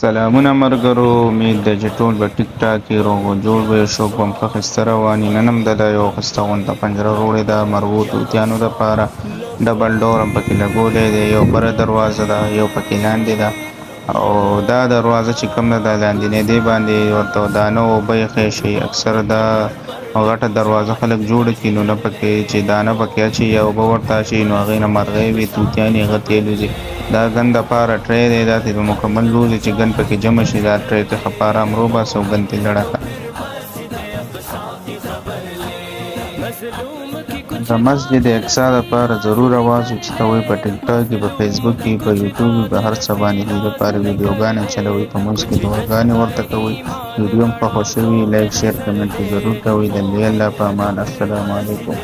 سلامونه ملګرو، امید ده چې ټول به ټیک ټاک یې، روغ او جوړ به یې، شوق به ښه ښایسته روان یي. نن هم دله یوه ښایسته غونډه پنجره روړې ده مرغو طوطیانو دپاره. ډبل ډور هم پکې لګولی دی، یو بله دروازه ده، یو پکې لاندې ده. او دا دروازه چې کوم ده، دا لاندینۍ دې باندې ورته دانه اوبه ایښی شي. اکثره دا غټه دروازه خلک جوړه کړي، نو نه پکې چې دانه پکې اچوي یا اوبه ورته اچوي، نو هغې نه مرغۍ وي، طوطیان یې هغه ته الوزي. دا ګن دپاره ټری دی، دا ترې به مکمل لوځي چې ګن پکې جمع شي. دا ټری ته ښه په ارام روباسه او ګن ترې لړه کړه. د مسجد اقصی دپاره ضرور اواز اوچتوئ. په ټیک ټاک کې، په فیسبوک کې، په یوټیوب کې، په هر څه باندې دې دپاره ویډیوګانې چلوئ. په منځ کې دعاګانې ورته کوئ. ویډیو هم که خوښه وي لایک شیر کمنټ ضرور کوئ. د الله په امان. السلام علیکم.